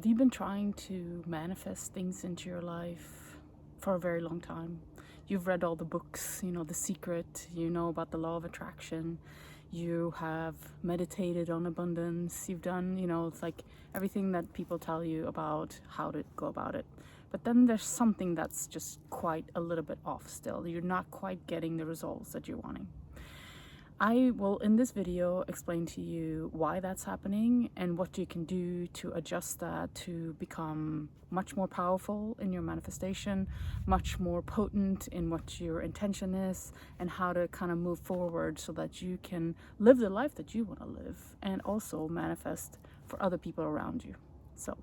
you been trying to manifest things into your life for a very long time? You've read all the books, The Secret, you know about the law of attraction, you have meditated on abundance, you've done, it's like everything that people tell you about how to go about it. But then there's something that's just quite a little bit off still. You're not quite getting the results that you're wanting. I will, in this video, explain to you why that's happening and what you can do to adjust that to become much more powerful in your manifestation, much more potent in what your intention is, and how to kind of move forward so that you can live the life that you want to live and also manifest for other people around you. So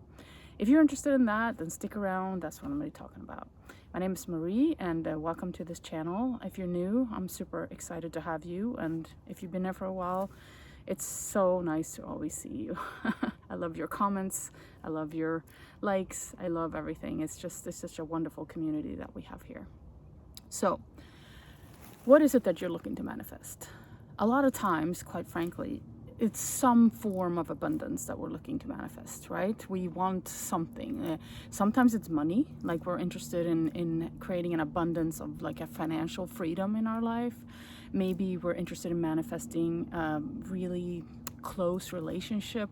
if you're interested in that, then stick around. That's what I'm going to be talking about. My name is Marie, and welcome to this channel. If you're new, I'm super excited to have you, and if you've been there for a while, it's so nice to always see you. I love your comments, I love your likes, I love everything. It's such a wonderful community that we have here. So, what is it that you're looking to manifest? A lot of times, quite frankly, it's some form of abundance that we're looking to manifest, right? We want something. Sometimes it's money, like we're interested in creating an abundance of like a financial freedom in our life. Maybe we're interested in manifesting a really close relationship.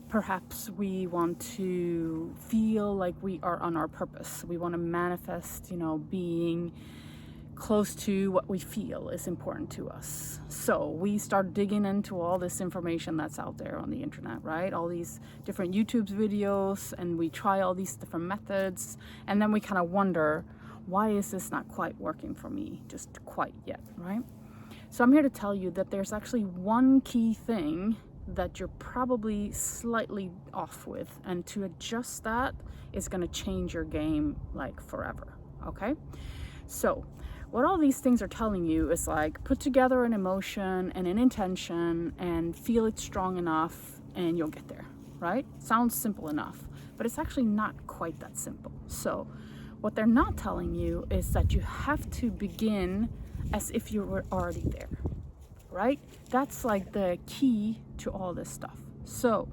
Perhaps we want to feel like we are on our purpose. We want to manifest, being close to what we feel is important to us. So we start digging into all this information that's out there on the internet, right? All these different YouTube videos, and we try all these different methods, and then we kind of wonder, why is this not quite working for me just quite yet, right? So I'm here to tell you that there's actually one key thing that you're probably slightly off with, and to adjust that is going to change your game like forever, okay? So what all these things are telling you is like, put together an emotion and an intention and feel it strong enough and you'll get there, right? Sounds simple enough, but it's actually not quite that simple. So what they're not telling you is that you have to begin as if you were already there, right? That's like the key to all this stuff. So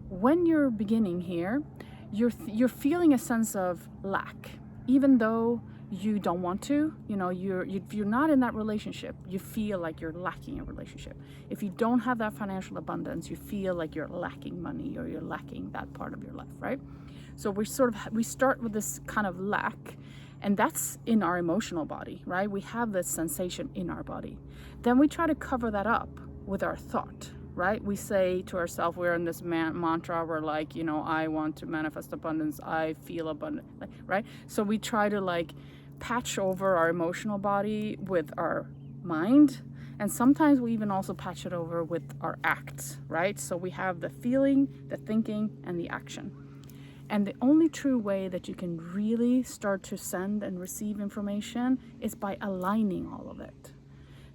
when you're beginning here, you're feeling a sense of lack, even though you don't want to, if you're not in that relationship, you feel like you're lacking a relationship. If you don't have that financial abundance, you feel like you're lacking money or you're lacking that part of your life, right? So we start with this kind of lack, and that's in our emotional body, right? We have this sensation in our body. Then we try to cover that up with our thought, right? We say to ourselves, we're in this mantra, we're like, I want to manifest abundance, I feel abundant, right? So we try to patch over our emotional body with our mind, and sometimes we even also patch it over with our acts, right? So we have the feeling, the thinking, and the action. And the only true way that you can really start to send and receive information is by aligning all of it.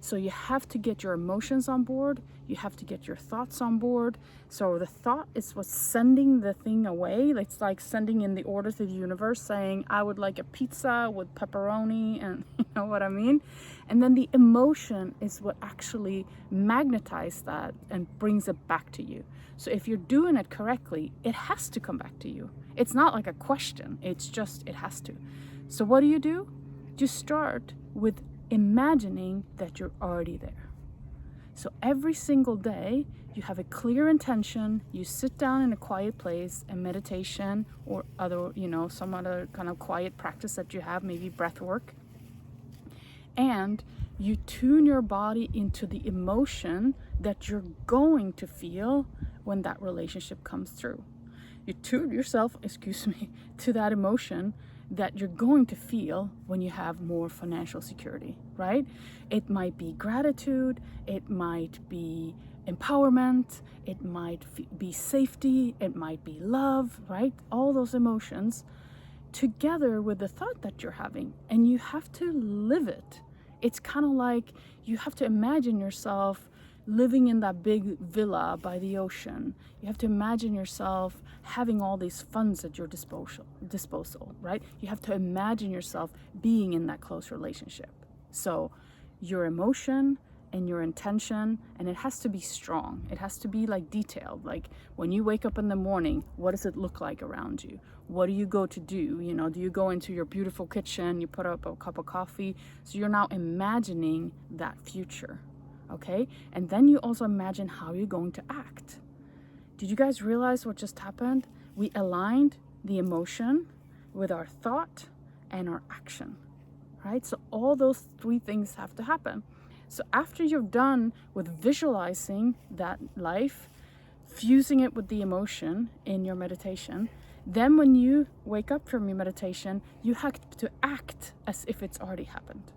So you have to get your emotions on board, you have to get your thoughts on board. So the thought is what's sending the thing away. It's like sending in the order to the universe saying, I would like a pizza with pepperoni, and you know what I mean? And then the emotion is what actually magnetizes that and brings it back to you. So if you're doing it correctly, it has to come back to you. It's not like a question, it's just, it has to. So what do? You start with imagining that you're already there. So every single day you have a clear intention, you sit down in a quiet place, a meditation or other, some other kind of quiet practice that you have, maybe breath work, and you tune your body into the emotion that you're going to feel when that relationship comes through. You tune yourself, to that emotion that you're going to feel when you have more financial security, right? It might be gratitude, it might be empowerment, it might be safety, it might be love, right? All those emotions together with the thought that you're having, and you have to live it. It's kind of like you have to imagine yourself living in that big villa by the ocean. You have to imagine yourself having all these funds at your disposal, right? You have to imagine yourself being in that close relationship. So your emotion, and your intention, and it has to be strong. It has to be like detailed. Like when you wake up in the morning, what does it look like around you? What do you go to do? You know, do you go into your beautiful kitchen, you put up a cup of coffee? So you're now imagining that future, okay? And then you also imagine how you're going to act. Did you guys realize what just happened? We aligned the emotion with our thought and our action, right? So all those three things have to happen. So after you're done with visualizing that life, fusing it with the emotion in your meditation, then when you wake up from your meditation, you have to act as if it's already happened,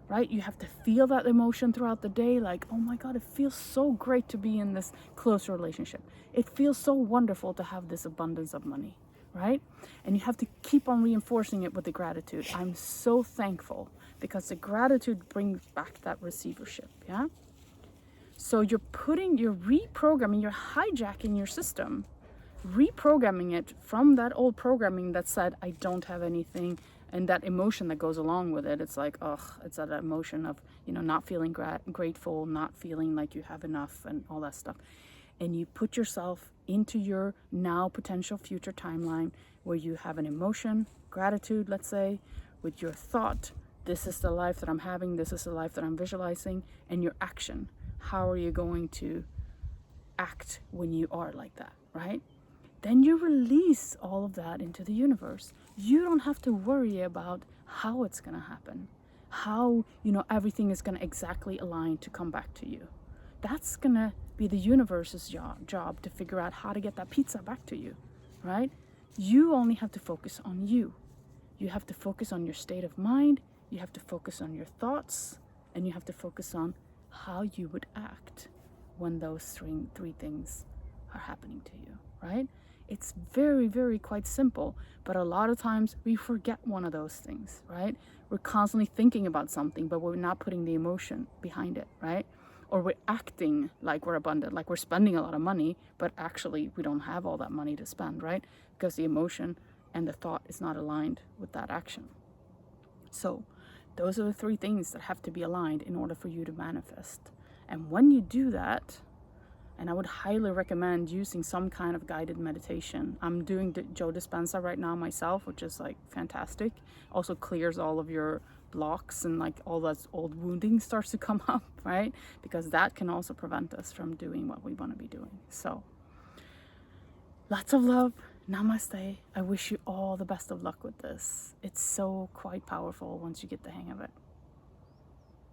right? You have to feel that emotion throughout the day, like, oh my God, it feels so great to be in this close relationship. It feels so wonderful to have this abundance of money, right? And you have to keep on reinforcing it with the gratitude. I'm so thankful, because the gratitude brings back that receivership, yeah? So you're reprogramming, you're hijacking your system, reprogramming it from that old programming that said, I don't have anything, and that emotion that goes along with it. It's like, ugh, it's that emotion of, you know, not feeling grateful, not feeling like you have enough and all that stuff. And you put yourself into your now potential future timeline where you have an emotion, gratitude, let's say, with your thought, this is the life that I'm having, this is the life that I'm visualizing, and your action. How are you going to act when you are like that, right? Then you release all of that into the universe. You don't have to worry about how it's going to happen, how, you know, everything is going to exactly align to come back to you. That's going to be the universe's job to figure out how to get that pizza back to you, right? You only have to focus on you. You have to focus on your state of mind. You have to focus on your thoughts, and you have to focus on how you would act when those three things are happening to you, right? It's very, very quite simple, but a lot of times we forget one of those things, right? We're constantly thinking about something, but we're not putting the emotion behind it, right? Or we're acting like we're abundant, like we're spending a lot of money, but actually we don't have all that money to spend, right? Because the emotion and the thought is not aligned with that action. So those are the three things that have to be aligned in order for you to manifest. And when you do that, and I would highly recommend using some kind of guided meditation. I'm doing Joe Dispenza right now myself, which is like fantastic. Also clears all of your blocks, and like all that old wounding starts to come up, right? Because that can also prevent us from doing what we want to be doing. So lots of love. Namaste. I wish you all the best of luck with this. It's so quite powerful once you get the hang of it.